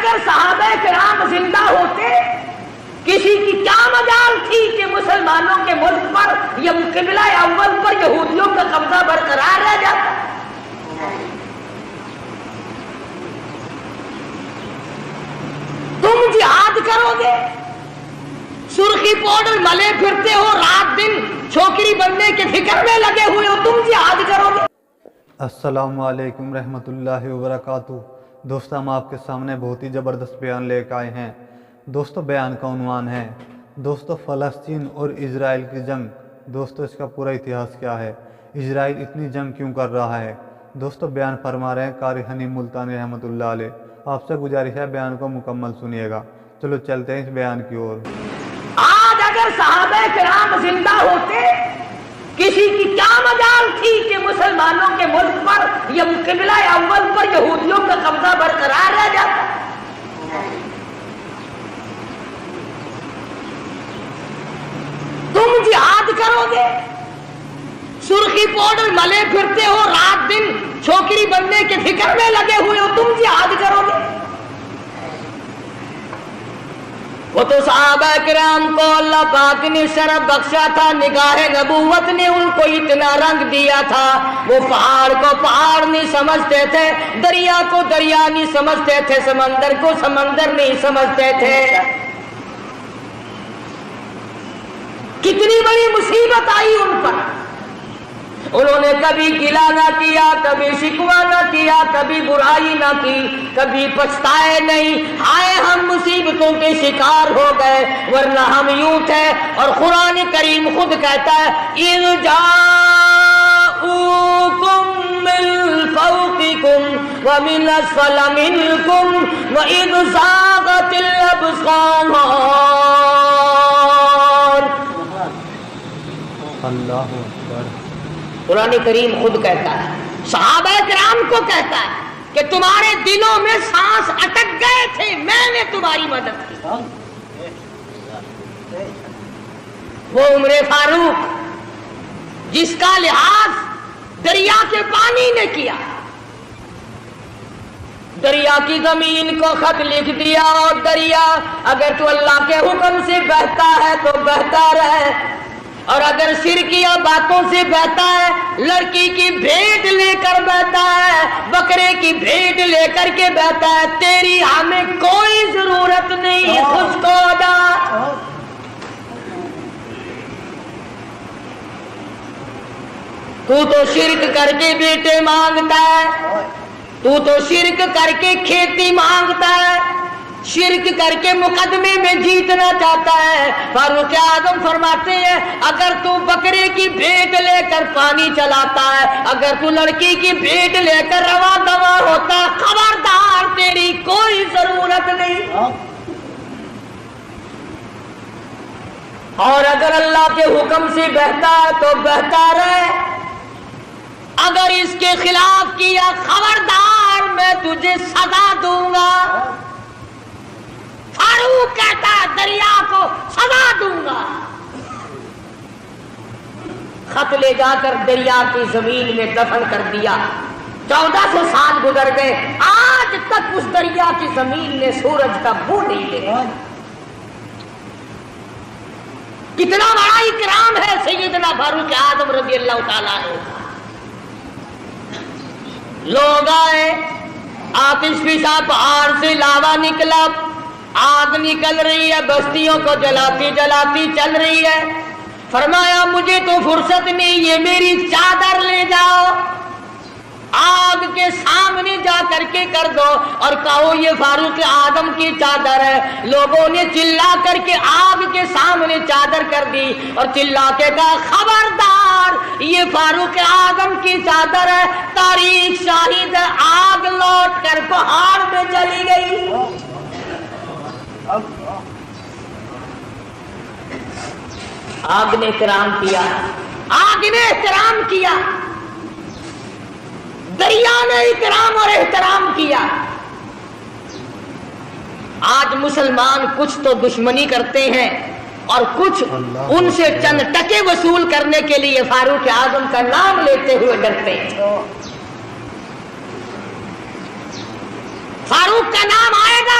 اگر صحابہ کرام زندہ ہوتے کسی کی کیا مجال تھی کہ مسلمانوں کے ملک پر یا قبلہ اول پر یہودیوں کا قبضہ برقرار رہ جاتا؟ تم جہاد کرو گے، سرخی پاؤڈر ملے پھرتے ہو، رات دن چھوکری بننے کے فکر میں لگے ہوئے ہو، تم جہاد کرو گے؟ السلام علیکم رحمۃ اللہ وبرکاتہ۔ دوستو، ہم آپ کے سامنے بہت ہی زبردست بیان لے کے آئے ہیں۔ دوستو، بیان کا عنوان ہے فلسطین اور اسرائیل کی جنگ۔ دوستو، اس کا پورا اتہاس کیا ہے؟ اسرائیل اتنی جنگ کیوں کر رہا ہے؟ دوستو، بیان فرما رہے ہیں قاری حنیم ملتانی رحمۃ اللہ علیہ۔ آپ سے گزارش ہے بیان کو مکمل سنیے گا۔ چلو چلتے ہیں اس بیان کی اور۔ آج اگر صحابہ کرام زندہ ہوتے کسی کی کیا مجال تھی کہ مسلمانوں کے ملک پر یا قبلہ اول پر یہودیوں کا قبضہ برقرار رہ جاتا؟ تم جہاد کرو گے، سرخی پاؤڈر ملے پھرتے ہو، رات دن چھوکری بننے کے فکر میں لگے ہوئے ہو، تم جہاد کرو گے؟ وہ تو صحابہ کرام کو اللہ پاک نے شرف بخشا تھا، نگاہ نبوت نے ان کو اتنا رنگ دیا تھا، وہ پہاڑ کو پہاڑ نہیں سمجھتے تھے، دریا کو دریا نہیں سمجھتے تھے، سمندر کو سمندر نہیں سمجھتے تھے۔ کتنی بڑی مصیبت آئی ان پر، انہوں نے کبھی گلہ نہ کیا، کبھی شکوہ نہ کیا، کبھی برائی نہ کی، کبھی پچھتائے نہیں، ہائے ہم مصیبتوں کے شکار ہو گئے، ورنہ ہم یوں تھے۔ اور قرآن کریم خود کہتا ہے اِذْ جَاءُوكُم مِّن فَوْقِكُمْ وَمِنْ أَسْفَلَ مِنْكُمْ وَإِذْ زَاغَتِ الْأَبْصَارُ۔ اللہ اکبر۔ قرآن کریم خود کہتا ہے، صحابہ کرام کو کہتا ہے کہ تمہارے دلوں میں سانس اٹک گئے تھے، میں نے تمہاری مدد کی۔ وہ عمر فاروق جس کا لحاظ دریا کے پانی نے کیا، دریا کی زمین کو خط لکھ دیا، اور دریا اگر تو اللہ کے حکم سے بہتا ہے تو بہتا رہے، اور اگر شرکیہ باتوں سے بہتا ہے، لڑکی کی بھیٹ لے کر بہتا ہے، بکرے کی بھیٹ لے کر کے بہتا ہے، تیری ہمیں کوئی ضرورت نہیں، خود کو ادا۔ تو شرک کر کے بیٹے مانگتا ہے، تو شرک کر کے کھیتی مانگتا ہے، شرک کر کے مقدمے میں جیتنا چاہتا ہے۔ فاروق اعظم فرماتے ہیں اگر تو بکرے کی بھیٹ لے کر پانی چلاتا ہے، اگر تو لڑکی کی بھیٹ لے کر رواں دواں ہوتا، خبردار تیری کوئی ضرورت نہیں۔ اور اگر اللہ کے حکم سے بہتا ہے تو بہتا رہے، اگر اس کے خلاف کیا خبردار میں تجھے سزا دوں گا۔ فاروق کہتا ہے دریا کو سزا دوں گا۔ خط لے جا کر دریا کی زمین میں دفن کر دیا۔ 1400 سال گزر گئے، آج تک اس دریا کی زمین نے سورج کا منہ نہیں دیکھا۔ کتنا بڑا اکرام ہے سیدنا فاروق اعظم رضی اللہ تعالیٰ عنہ۔ لوگ آئے، آتش فشاں پہاڑ سے لاوا نکلا، آگ نکل رہی ہے، بستیوں کو جلاتی جلاتی چل رہی ہے۔ فرمایا مجھے تو فرصت نہیں، یہ میری چادر لے جاؤ، آگ کے سامنے جا کر کے کر دو اور کہو یہ فاروق اعظم کی چادر ہے۔ لوگوں نے چلا کر کے آگ کے سامنے چادر کر دی اور چلا کے کہا خبردار یہ فاروق اعظم کی چادر ہے، تاریخ شاہد ہے، آگ لوٹ کر پہاڑ میں چلی گئی۔ آگ نے احترام کیا، آگ نے احترام کیا، دریا نے احترام اور احترام کیا۔ آج مسلمان کچھ تو دشمنی کرتے ہیں اور کچھ ان سے چند ٹکے وصول کرنے کے لیے فاروق اعظم کا نام لیتے ہوئے ڈرتے ہیں۔ فاروق کا نام آئے گا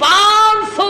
500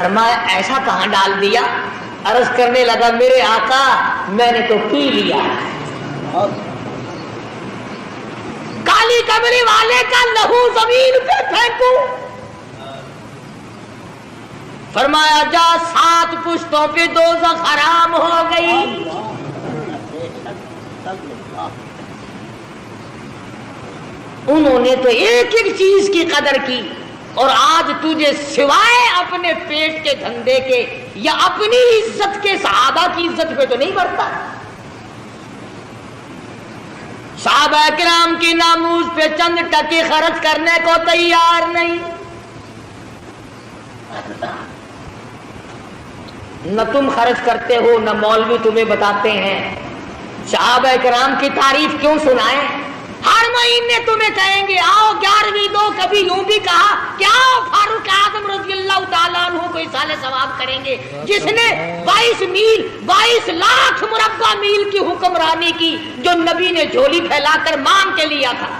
فرمایا ایسا کہاں ڈال دیا؟ عرض کرنے لگا میرے آقا میں نے تو پی لیا، کالی کمری والے کا لہو زمین پہ پھینکوں؟ فرمایا جا 7 پشتوں پہ دوزخ حرام ہو گئی۔ انہوں نے تو ایک ایک چیز کی قدر کی، اور آج تجھے سوائے اپنے پیٹ کے دھندے کے یا اپنی عزت کے صحابہ کی عزت پہ تو نہیں بڑھتا۔ صحابہ کرام کی ناموز پہ چند ٹکے خرچ کرنے کو تیار نہیں، نہ تم خرچ کرتے ہو نہ مولوی تمہیں بتاتے ہیں۔ صحابہ کرام کی تعریف کیوں سنائیں؟ ہر مہینے تمہیں کہیں گے آؤ 11ویں دو، کبھی یوں بھی کہا کہ آؤ فاروق اعظم رضی اللہ تعالیٰ عنہ کو ایصال ثواب کریں گے، جس نے 22 لاکھ مربع میل کی حکمرانی کی، جو نبی نے جھولی پھیلا کر مانگ کے لیا تھا۔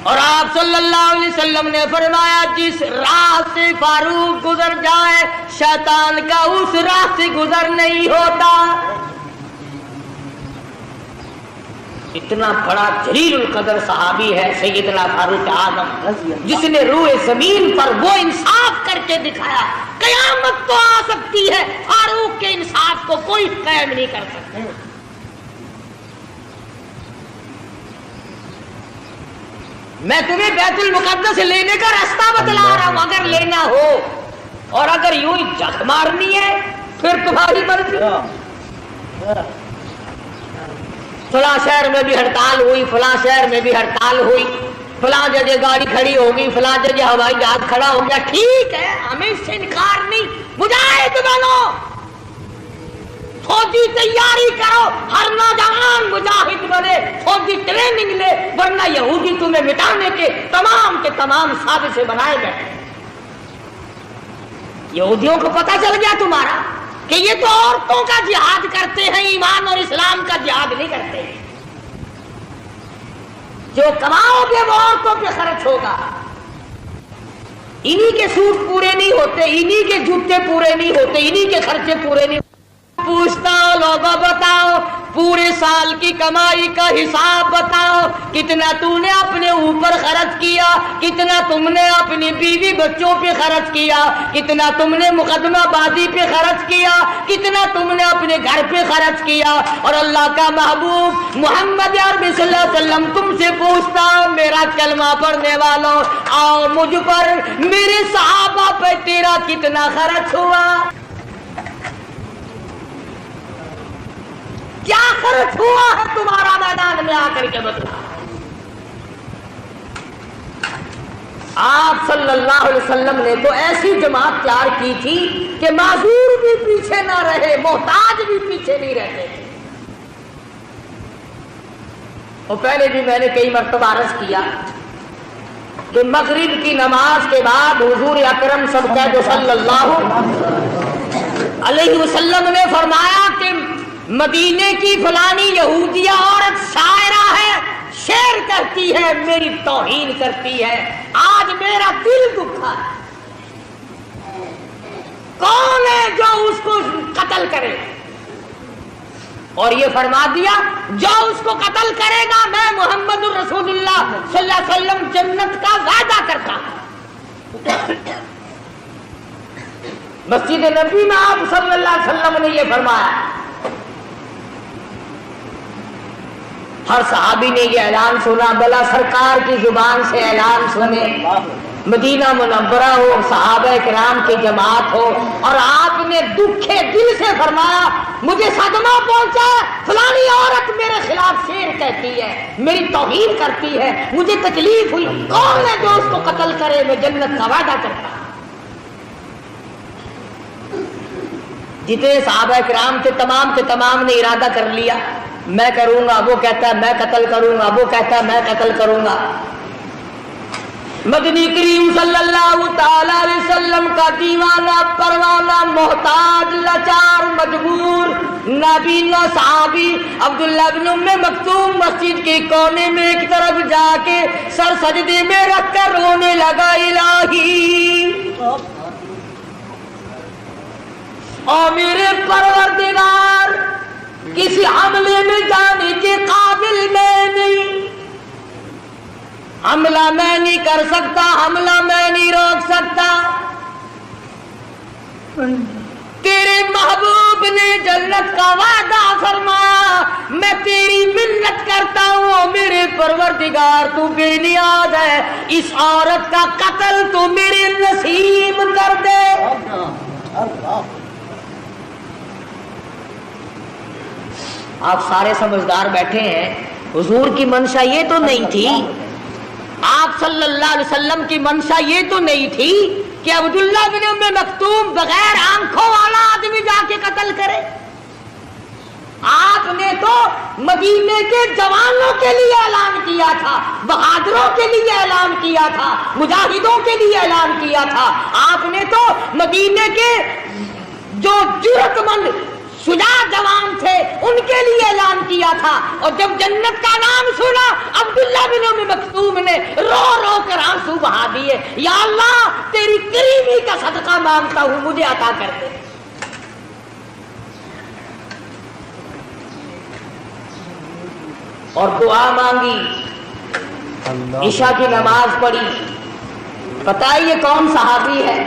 اور آپ صلی اللہ علیہ وسلم نے فرمایا جس راہ سے فاروق گزر جائے شیطان کا اس راہ سے گزر نہیں ہوتا۔ اتنا بڑا جلیل القدر صحابی ہے سیدنا فاروق اعظم، جس نے روئے زمین پر وہ انصاف کر کے دکھایا۔ قیامت تو آ سکتی ہے، فاروق کے انصاف کو کوئی قائم نہیں کر سکتا۔ میں تمہیں بیت المقدس لینے کا راستہ بتلا رہا ہوں، اگر لینا ہو، اور اگر یوں ہی جھک مارنی ہے پھر تمہاری مرضی۔ فلاں شہر میں بھی ہڑتال ہوئی، فلاں شہر میں بھی ہڑتال ہوئی، فلاں جگہ گاڑی کھڑی ہوگی، فلاں جگہ ہوائی جہاز کھڑا ہو گیا، ٹھیک ہے ہمیں اس سے انکار نہیں، مجاہد بنو، فوجی تیاری کرو، ہر نوجوان مجاہد بنے، فوجی ٹریننگ لے، ورنہ یہودی تمہیں مٹانے کے تمام سازشیں بنائے بیٹھے۔ یہودیوں کو پتہ چل گیا تمہارا کہ یہ تو عورتوں کا جہاد کرتے ہیں، ایمان اور اسلام کا جہاد نہیں کرتے ہیں۔ جو کماؤ گے وہ عورتوں پہ خرچ ہوگا، انہی کے سوٹ پورے نہیں ہوتے، انہی کے جوتے پورے نہیں ہوتے، انہی کے خرچے پورے نہیں ہوتے۔ پوچھتا ہوں لوگوں بتاؤ پورے سال کی کمائی کا حساب بتاؤ، کتنا تو نے اپنے اوپر خرچ کیا، کتنا تم نے اپنی بیوی بچوں پہ خرچ کیا، کتنا تم نے مقدمہ بازی پہ خرچ کیا، کتنا تم نے اپنے گھر پہ خرچ کیا۔ اور اللہ کا محبوب محمد عربی صلی اللہ علیہ وسلم تم سے پوچھتا ہوں میرا کلمہ پڑھنے والوں، آؤ مجھ پر، میرے صحابہ پہ تیرا کتنا خرچ ہوا؟ کیا خرچ ہوا ہے تمہارا میدان میں آ کر کے بتلا۔ آپ صلی اللہ علیہ وسلم نے تو ایسی جماعت تیار کی تھی کہ معذور بھی پیچھے نہ رہے، محتاج بھی پیچھے نہیں رہتے تھے۔ اور پہلے بھی میں نے کئی مرتبہ عرض کیا کہ مغرب کی نماز کے بعد حضور اکرم صلی اللہ علیہ وسلم نے فرمایا کہ مدینے کی فلانی یہودیہ عورت شاعرہ ہے، شعر کرتی ہے، میری توہین کرتی ہے، آج میرا دل دکھا ہے، کون ہے جو اس کو قتل کرے؟ اور یہ فرما دیا جو اس کو قتل کرے گا میں محمد الرسول اللہ صلی اللہ علیہ وسلم جنت کا وعدہ کرتا ہوں۔ مسجد نبی میں آپ صلی اللہ علیہ وسلم نے یہ فرمایا۔ ہر صحابی نے یہ اعلان سنا، بلا سرکار کی زبان سے اعلان سنے، مدینہ منورہ ہو، صحابہ کرام کی جماعت ہو، اور آپ نے دکھے دل سے فرمایا مجھے صدمہ پہنچا، فلانی عورت میرے خلاف شعر کہتی ہے، میری توہین کرتی ہے، مجھے تکلیف ہوئی، کون ہے جو اس کو قتل کرے؟ میں جنت کا وعدہ کرتا۔ جتنے صحابہ کرام تھے تمام کے تمام نے ارادہ کر لیا میں کروں گا، وہ کہتا ہے میں قتل کروں گا، وہ کہتا ہے میں قتل کروں گا۔ مدنی کریم صلی اللہ تعالی علیہ وسلم کا دیوانہ پروانہ محتاج لاچار مجبور نابینا صحابی عبداللہ بن ام مکتوم مسجد کے کونے میں ایک طرف جا کے سر سجدے میں رکھ کر رونے لگا، الہی اور میرے پروردگار کسی حملے میں جانے کے قابل میں نہیں، حملہ میں نہیں کر سکتا، حملہ میں نہیں روک سکتا، تیرے محبوب نے جنت کا وعدہ فرمایا، میں تیری منت کرتا ہوں میرے پروردگار تو بے نیاز ہے، اس عورت کا قتل تو میرے نصیب کر دے۔ آپ سارے سمجھدار بیٹھے ہیں، حضور کی منشا یہ تو نہیں تھی، آپ صلی اللہ علیہ وسلم کی منشا یہ تو نہیں تھی کہ عبداللہ بن ام مکتوم بغیر آنکھوں والا آدمی جا کے قتل کرے۔ آپ نے تو مدینے کے جوانوں کے لیے اعلان کیا تھا، بہادروں کے لیے اعلان کیا تھا، مجاہدوں کے لیے اعلان کیا تھا، آپ نے تو مدینے کے جو جرأت مند شجاع جوان تھے ان کے لیے اعلان کیا تھا، اور جب جنت کا نام سنا عبداللہ بن ام مکتوم نے رو رو کر آنسو بہا دیے، یا اللہ تیری کریمی کا صدقہ مانگتا ہوں مجھے عطا کر دے۔ اور دعا مانگی، عشاء کی نماز پڑھی، پتہ ہے یہ کون صحابی ہے؟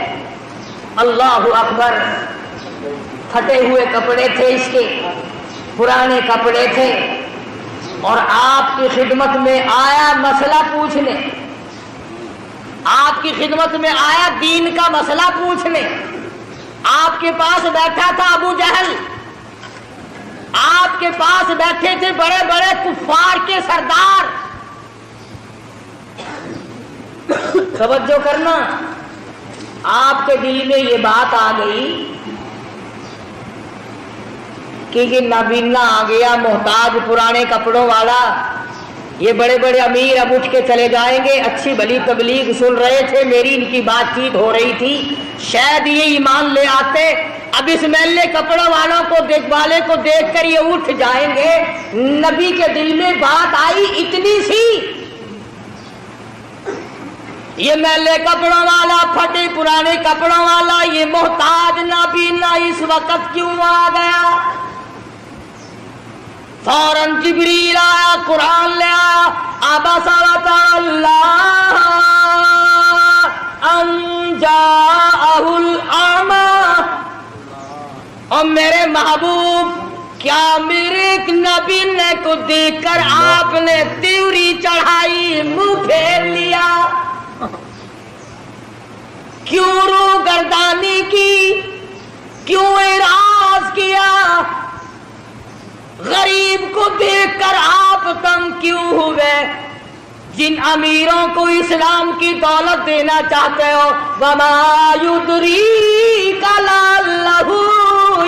اللہ اکبر، پھٹے ہوئے کپڑے تھے اس کے، پرانے کپڑے تھے، اور آپ کی خدمت میں آیا مسئلہ پوچھنے، آپ کی خدمت میں آیا دین کا مسئلہ پوچھنے۔ آپ کے پاس بیٹھا تھا ابو جہل، آپ کے پاس بیٹھے تھے بڑے بڑے کفار کے سردار۔ توجہ کرنا، آپ کے دل میں یہ بات آ گئی کہ یہ نابینا آ گیا محتاج پرانے کپڑوں والا، یہ بڑے بڑے امیر اب اٹھ کے چلے جائیں گے، اچھی بھلی تبلیغ سن رہے تھے، میری ان کی بات چیت ہو رہی تھی، شاید یہ ایمان لے آتے، اب اس میلے کپڑوں والوں کو دیکھ والے کو دیکھ کر یہ اٹھ جائیں گے۔ نبی کے دل میں بات آئی اتنی سی، یہ میلے کپڑوں والا، پھٹے پرانے کپڑوں والا، یہ محتاج نابینا اس وقت کیوں آ گیا؟ فوراً جبریل آیا، قرآن لے آیا، عبس وتولی ان جاءہ الاعمی، اور میرے محبوب کیا میرے ایک نابینے کو دیکھ کر آپ نے تیوری چڑھائی، منہ پھیر لیا، کیوں رو گردانی کی، کیوں اعراض کیا؟ غریب کو دیکھ کر آپ تنگ کیوں ہوئے؟ جن امیروں کو اسلام کی دولت دینا چاہتے ہو، وَمَا يُدْرِيكَ لَعَلَّهُ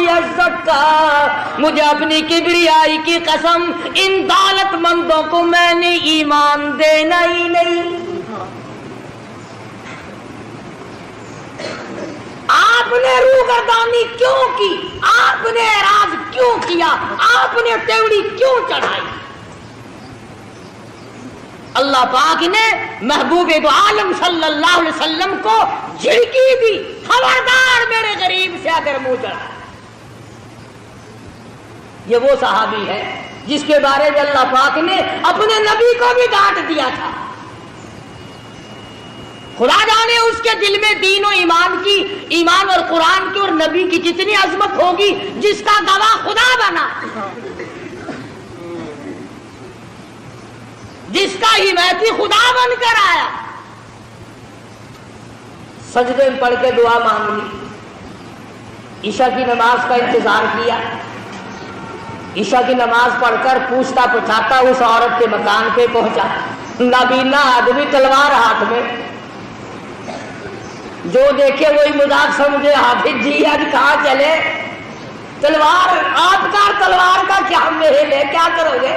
يَزَّكَّىٰ، مجھے اپنی کبریائی کی قسم ان دولت مندوں کو میں نے ایمان دینا ہی نہیں۔ آپ نے روگردانی کیوں کی؟ آپ نے اعراض کیوں کیا؟ آپ نے تیوڑی کیوں چڑھائی؟ اللہ پاک نے محبوب دو عالم صلی اللہ علیہ وسلم کو جھڑکی دی، خبردار میرے غریب سے اگر منہ چڑھا۔ یہ وہ صحابی ہے جس کے بارے میں اللہ پاک نے اپنے نبی کو بھی ڈانٹ دیا تھا۔ خدا جانے اس کے دل میں دین و ایمان کی، ایمان اور قرآن کی اور نبی کی کتنی عظمت ہوگی، جس کا گواہ خدا بنا، جس کا حمایتی خدا بن کر آیا۔ سجدے میں پڑھ کے دعا مانگ لی، عشاء کی نماز کا انتظار کیا، عشاء کی نماز پڑھ کر پوچھتا پچھاتا اس عورت کے مکان پہ پہنچا، نابینا آدمی تلوار ہاتھ میں، جو دیکھے وہی مذاق سمجھے، حافظ جی آج کہاں چلے، تلوار آپ کا تلوار کا، کیا کیا محل ہے، کیا کرو گے؟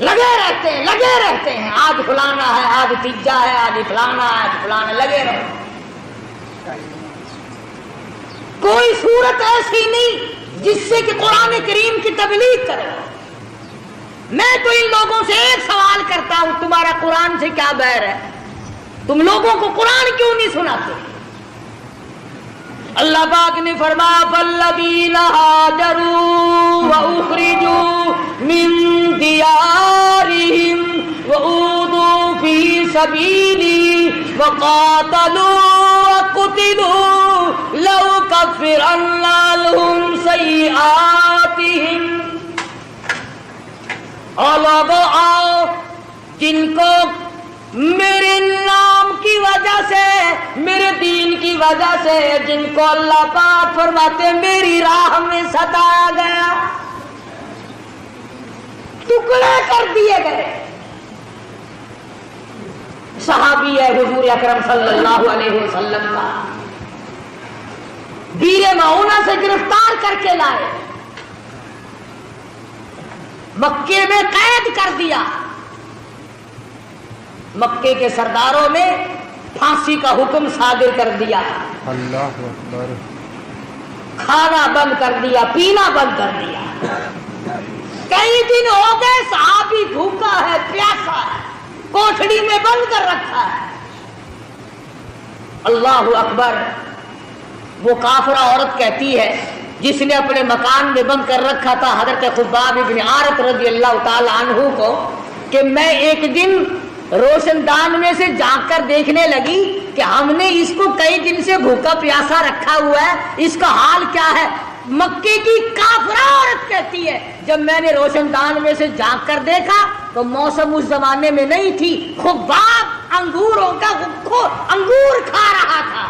لگے رہتے ہیں، آج فلانا ہے، آج تیجا ہے، آج فلانا ہے، آج فلانا، لگے رہو۔ کوئی صورت ایسی نہیں جس سے کہ قرآن کریم کی تبلیغ کرو۔ میں تو ان لوگوں سے ایک سوال کرتا ہوں، تمہارا قرآن سے کیا بیر ہے؟ تم لوگوں کو قرآن کیوں نہیں سناتے؟ اللہ پاک نے فرمایا فالذین ہاجروا واخرجوا من دیارہم وأوذوا فی سبیلی وقاتلوا وقتلوا لأکفرن عنہم سیئاتہم۔ اور لوگوں آؤ جن کو میرے نام کی وجہ سے، میرے دین کی وجہ سے، جن کو اللہ پاک فرماتے میری راہ میں ستایا گیا، ٹکڑے کر دیے گئے۔ صحابی ہے حضور اکرم صلی اللہ علیہ وسلم کا، بیر معونہ سے گرفتار کر کے لائے، مکے میں قید کر دیا، مکے کے سرداروں نے پھانسی کا حکم صادر کر دیا، اللہ اکبر، کھانا بند کر دیا، پینا بند کر دیا۔ کئی دن ہو گئے صحابی بھوکا ہے، پیاسا ہے، کوٹھڑی میں بند کر رکھا ہے۔ اللہ اکبر، وہ کافرہ عورت کہتی ہے جس نے اپنے مکان میں بند کر رکھا تھا حضرت خباب ابن عارت رضی اللہ تعالی عنہ کو، کہ میں ایک دن روشن دان میں سے جھانک کر دیکھنے لگی کہ ہم نے اس کو کئی دن سے بھوکا پیاسا رکھا ہوا ہے، اس کا حال کیا ہے؟ مکے کی کافرہ عورت کہتی ہے جب میں نے روشن دان میں سے جھانک کر دیکھا تو موسم اس زمانے میں نہیں تھی، خباب انگوروں کا انگور کھا رہا تھا۔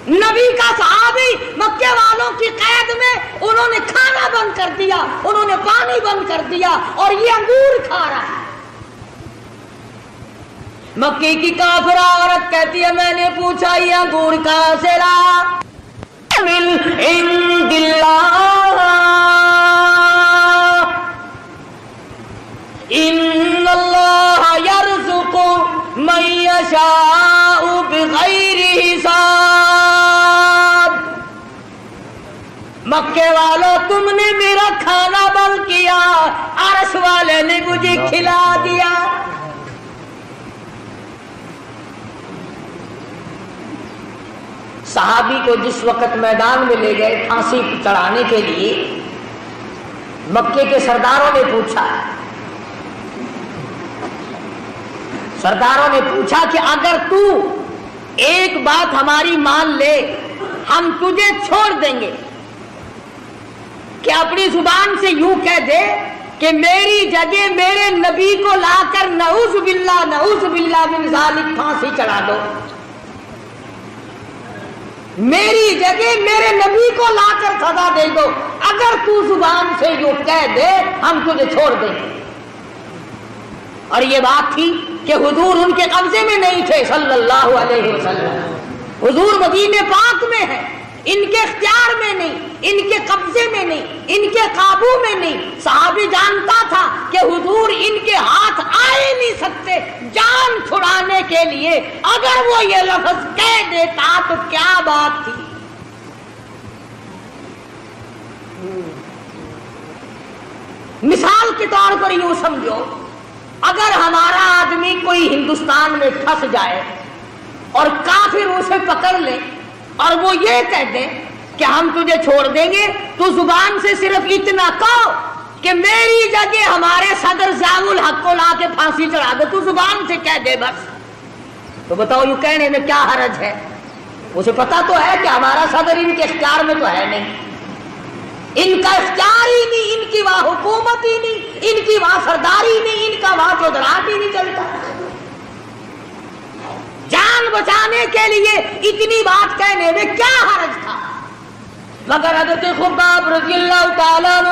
نبی کا صحابی مکے والوں کی قید میں، انہوں نے کھانا بند کر دیا، انہوں نے پانی بند کر دیا، اور یہ انگور کھا رہا ہے۔ مکے کی کافرہ عورت کہتی ہے میں نے پوچھا یہ انگور کہاں سے لا؟ من عند اللہ ان اللہ یرزق من یشاء بغیر حساب۔ مکے والوں تم نے میرا کھانا بند کیا، عرش والے نے مجھے کھلا دیا۔ صحابی کو جس وقت میدان میں لے گئے پھانسی چڑھانے کے لیے، مکے کے سرداروں نے پوچھا، سرداروں نے پوچھا کہ اگر تو ایک بات ہماری مان لے ہم تجھے چھوڑ دیں گے، کہ اپنی زبان سے یوں کہہ دے کہ میری جگہ میرے نبی کو لا کر نعوذ باللہ من ذالک پھانسی چڑھا دو، میری جگہ میرے نبی کو لا کر سزا دے دو، اگر تو زبان سے یوں کہہ دے ہم تجھے چھوڑ دیں گے۔ اور یہ بات تھی کہ حضور ان کے قبضے میں نہیں تھے صلی اللہ علیہ وسلم، حضور مدینہ پاک میں ہے، ان کے اختیار میں نہیں، ان کے قبضے میں نہیں، ان کے قابو میں نہیں۔ صحابی جانتا تھا کہ حضور ان کے ہاتھ آئے نہیں سکتے جان چھڑانے کے لیے، اگر وہ یہ لفظ کہہ دیتا تو کیا بات تھی۔ مثال کے طور پر یوں سمجھو، اگر ہمارا آدمی کوئی ہندوستان میں پھنس جائے اور کافر اسے پکڑ لے اور وہ یہ کہہ دیں کہ ہم تجھے چھوڑ دیں گے، تو زبان سے صرف اتنا کہو کہ میری جگہ ہمارے صدر ضیاء الحق کو لا کے پھانسی چڑھا دو، تو زبان سے کہہ دے بس، تو بتاؤ یہ کہنے میں کیا حرج ہے؟ اسے پتا تو ہے کہ ہمارا صدر ان کے اختیار میں تو ہے نہیں، ان کا اختیار ہی نہیں، ان کی وہاں حکومت ہی نہیں، ان کی وہاں سرداری نہیں، ان کا وہاں چودراہٹ ہی نہیں چلتا۔ جان بچانے کے لیے اتنی بات کہنے میں کیا حرج تھا؟ مگر حضرت خباب رضی اللہ تعالیٰ عنہ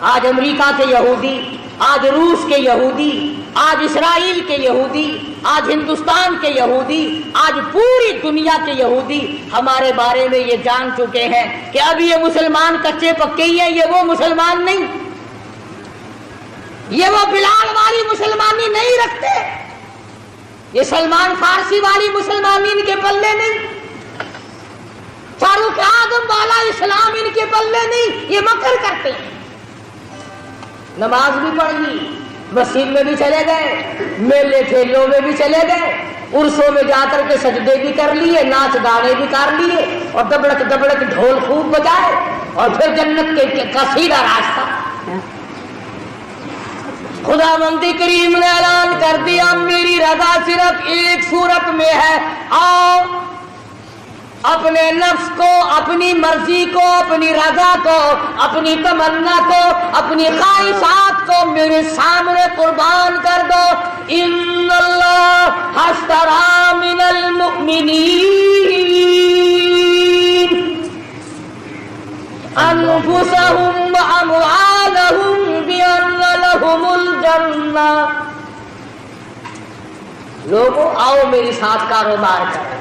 آج امریکہ کے یہودی، آج روس کے یہودی، آج اسرائیل کے یہودی، آج ہندوستان کے یہودی، آج پوری دنیا کے یہودی ہمارے بارے میں یہ جان چکے ہیں کہ اب یہ مسلمان کچے پکے ہی ہیں، یہ وہ مسلمان نہیں، یہ وہ بلال والی مسلمانی نہیں رکھتے، یہ سلمان فارسی والی مسلمانی ان کے پلے نہیں، فاروق اعظم والا اسلام ان کے پلے نہیں، یہ مکر کرتے ہیں۔ نماز بھی پڑھ لی، مسجد میں بھی چلے گئے، میلے ٹھیلوں میں بھی چلے گئے، عرسوں میں جا کر کے سجدے بھی کر لیے، ناچ گانے بھی کر لیے، اور دبڑک دبڑک ڈھول خوب بجائے، اور پھر جنت کا سیدھا راستہ۔ خداوند کریم نے اعلان کر دیا میری رضا صرف ایک صورت میں ہے، آؤ اپنے نفس کو، اپنی مرضی کو، اپنی رضا کو، اپنی تمنا کو، اپنی خواہشات کو میرے سامنے قربان کر دو۔ ان اللہ اشتری من المؤمنین انفسهم واموالهم بان لهم الجنہ۔ لوگوں آؤ میرے ساتھ کاروبار کرو،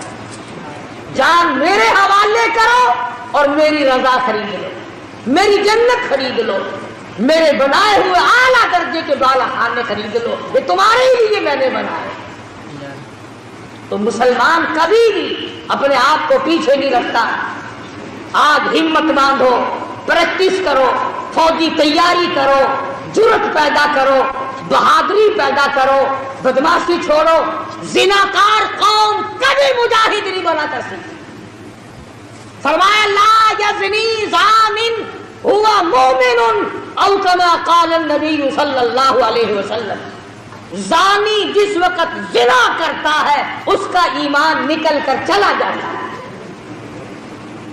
جان میرے حوالے کرو اور میری رضا خرید لو، میری جنت خرید لو، میرے بنائے ہوئے اعلیٰ درجے کے بالا خانے خرید لو، یہ تمہارے ہی لیے میں نے بنائے۔ تو مسلمان کبھی بھی اپنے آپ کو پیچھے نہیں رکھتا۔ آج ہمت باندھو، پریکٹس کرو، فوجی تیاری کرو، جرأت پیدا کرو، بہادری پیدا کرو، بدماشی چھوڑو۔ زناکار قوم کبھی مجاہد نہیں بنا کر سکتی۔ فرمایا لا یزنی زان ہوا مومن او کما قال النبی صلی اللہ علیہ وسلم۔ زانی جس وقت زنا کرتا ہے اس کا ایمان نکل کر چلا جاتا ہے۔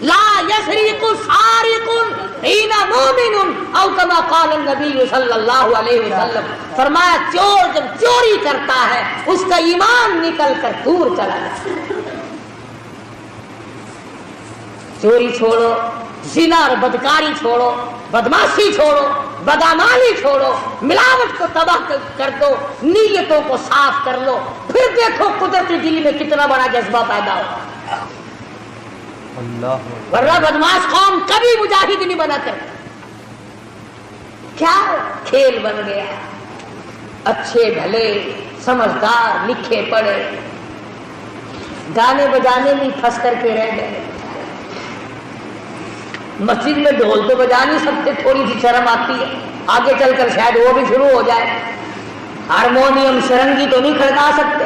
لا یسرق سارق حین مومن او کما قال النبی صلی اللہ علیہ وسلم۔ فرمایا چور جب چوری کرتا ہے اس کا ایمان نکل کر دور چلا جاتا ہے۔ چوری چھوڑو، زنا اور بدکاری چھوڑو، بدماشی چھوڑو، بدعمالی چھوڑو، ملاوٹ کو تباہ کر دو، نیتوں کو صاف کر لو، پھر دیکھو قدرتی دل میں کتنا بڑا جذبہ پیدا ہو۔ ورنہ بدماش قوم کبھی مجاہد نہیں بنا کرتا۔ کیا کھیل بن گیا، اچھے بھلے سمجھدار لکھے پڑھے گانے بجانے میں پھنس کر کے رہ گئے۔ مسجد میں ڈھول تو بجا نہیں سکتے، تھوڑی سی شرم آتی ہے، آگے چل کر شاید وہ بھی شروع ہو جائے۔ ہارمونیم شرنگی تو نہیں کھڑکا سکتے،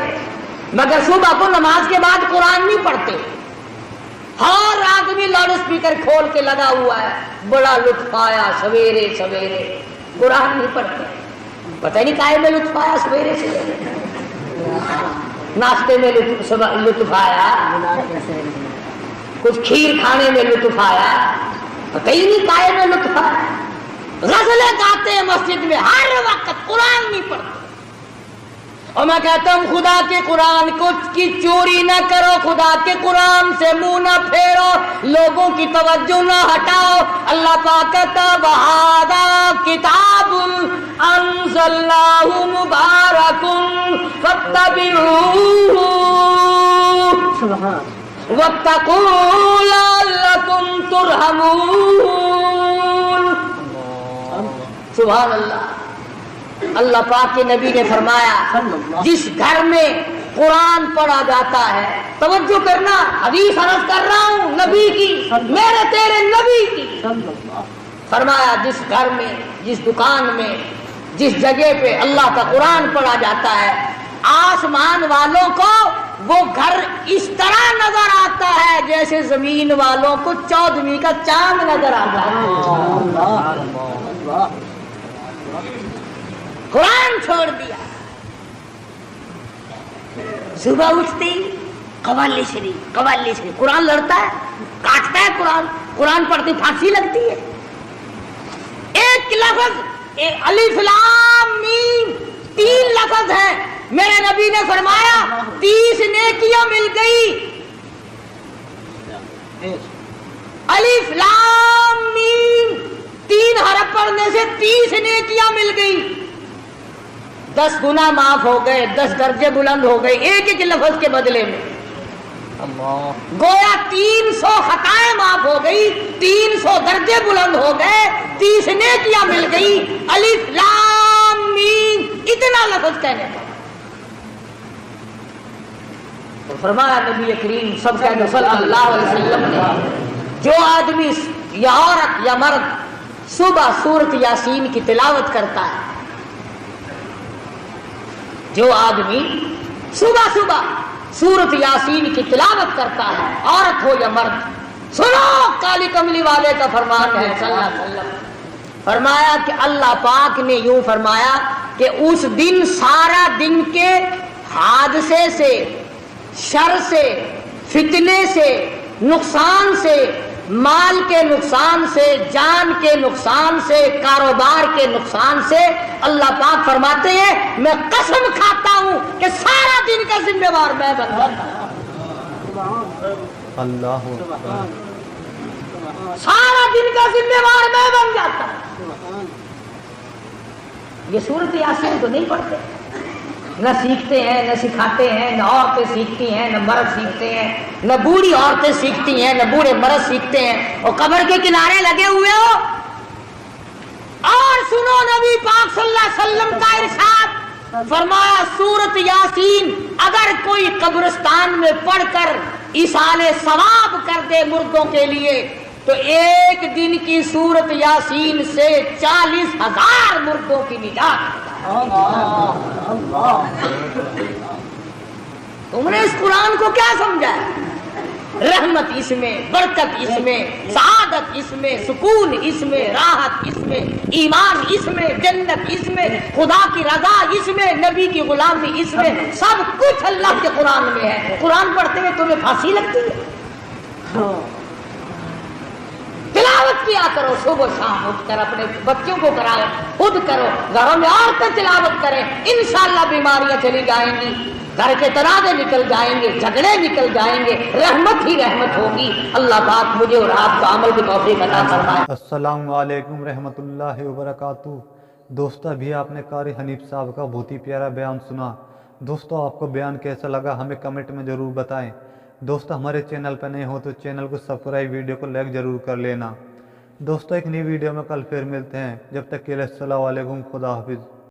مگر صبح کو نماز کے بعد قرآن نہیں پڑھتے۔ ہر آدمی لاؤڈ اسپیکر کھول کے لگا ہوا ہے، بڑا لطف آیا سویرے سویرے، قرآن نہیں پڑھتے۔ پتہ نہیں کائے میں لطف آیا سویرے سویرے، ناشتے میں لطف آیا، کچھ کھیر کھانے میں لطف آیا، پتہ ہی نہیں کائے میں لطف آیا۔ غزلیں گاتے ہیں مسجد میں، ہر وقت قرآن نہیں پڑھتے۔ اور میں کہتا ہوں خدا کے قرآن کی چوری نہ کرو، خدا کے قرآن سے منہ نہ پھیرو، لوگوں کی توجہ نہ ہٹاؤ۔ اللہ پاک کہتا وَهَذَا كِتَابٌ أَنزَلْنَاهُ مُبَارَكٌ فَاتَّبِعُوهُ وَاتَّقُوا لَعَلَّكُمْ تُرْحَمُونَ۔ سبحان اللہ۔ اللہ پاک کے نبی نے فرمایا جس گھر میں قرآن پڑھا جاتا ہے، توجہ کرنا، حدیث عرض کر رہا ہوں نبی کی، میرے تیرے نبی کی، فرمایا جس گھر میں، جس دکان میں، جس جگہ پہ اللہ کا قرآن پڑھا جاتا ہے، آسمان والوں کو وہ گھر اس طرح نظر آتا ہے جیسے زمین والوں کو 14ویں کا چاند نظر آتا ہے۔ قرآن چھوڑ دیا، صبح اٹھتے ہی قوالی شریف، قوالی شریف، قرآن لڑتا ہے، کاٹتا ہے قرآن، قرآن پڑھتے پھانسی لگتی ہے۔ ایک لفظ الف لام میم، 3 لفظ ہیں، میرے نبی نے فرمایا 30 نیکیاں مل گئی۔ الف لام میم 3 حرف پڑھ پڑھنے سے 30 نیکیاں مل گئی، 10 گناہ معاف ہو گئے، 10 درجے بلند ہو گئے ایک ایک لفظ کے بدلے میں۔ گویا 300 خطائیں معاف ہو گئی، 300 درجے بلند ہو گئے، 30 نیکیاں مل گئی، الف لام میم اتنا لفظ کہنے کا۔ تو فرمایا نبی کریم صلی اللہ علیہ وسلم نے، جو آدمی یا عورت یا مرد صبح سورۃ یاسین کی تلاوت کرتا ہے، جو آدمی صبح سورۃ یاسین کی تلاوت کرتا ہے، عورت ہو یا مرد، سنو کالی کملی والے کا فرمان ہے صلی اللہ علیہ وسلم، فرمایا کہ اللہ پاک نے یوں فرمایا کہ اس دن سارا دن کے حادثے سے، شر سے، فتنے سے، نقصان سے، مال کے نقصان سے، جان کے نقصان سے، کاروبار کے نقصان سے اللہ پاک فرماتے ہیں میں قسم کھاتا ہوں کہ سارا دن کا ذمہ دار میں بن جاتا ہوں۔ اللہ سارا دن کا ذمہ دار میں بن جاتا ہوں۔ یہ سورۃ یاسین تو نہیں پڑھتے، نہ سیکھتے ہیں، نہ سکھاتے ہیں، نہ عورتیں سیکھتی ہیں، نہ مرد سیکھتے ہیں، نہ بوڑھی عورتیں سیکھتی ہیں، نہ بوڑھے مرد سیکھتے ہیں، اور قبر کے کنارے لگے ہوئے ہو۔ اور سنو نبی پاک صلی اللہ علیہ وسلم کا ارشاد، فرمایا سورۃ یاسین اگر کوئی قبرستان میں پڑھ کر ایصال ثواب کر دے مردوں کے لیے تو ایک دن کی سورۃ یاسین سے 40,000 مردوں کی نجات۔ تم نے اس قرآن کو کیا سمجھا ہے؟ رحمت اس میں، برکت اس میں، سعادت اس میں، سکون اس میں، راحت اس میں، ایمان اس میں، جنت اس میں، خدا کی رضا اس میں، نبی کی غلامی اس میں، سب کچھ اللہ کے قرآن میں ہے۔ قرآن پڑھتے ہوئے تمہیں پھانسی لگتی ہے؟ تلاوت کیا کرو صبح شام اٹھ کر، اپنے بچوں کو کراؤ، خود کرو، گھروں میں عورتیں تلاوت کریں، انشاءاللہ بیماریاں چلی جائیں گی، گھر کے تنازع نکل جائیں گے، جھگڑے نکل جائیں گے، رحمت ہی رحمت ہوگی۔ اللہ پاک مجھے اور آپ کو عمل کی توفیق عطا فرمائے۔ السلام علیکم رحمۃ اللہ وبرکاتہ۔ دوستو ابھی آپ نے قاری حنیف صاحب کا بہت ہی پیارا بیان سنا۔ دوستو آپ کو بیان کیسا لگا ہمیں کمنٹ میں ضرور بتائیں۔ دوستو ہمارے چینل پہ نئے ہو تو چینل کو سبسکرائب، ویڈیو کو لائک ضرور کر لینا۔ دوستو ایک نئی ویڈیو میں کل پھر ملتے ہیں، جب تک کے لیے السلام علیکم، خدا حافظ۔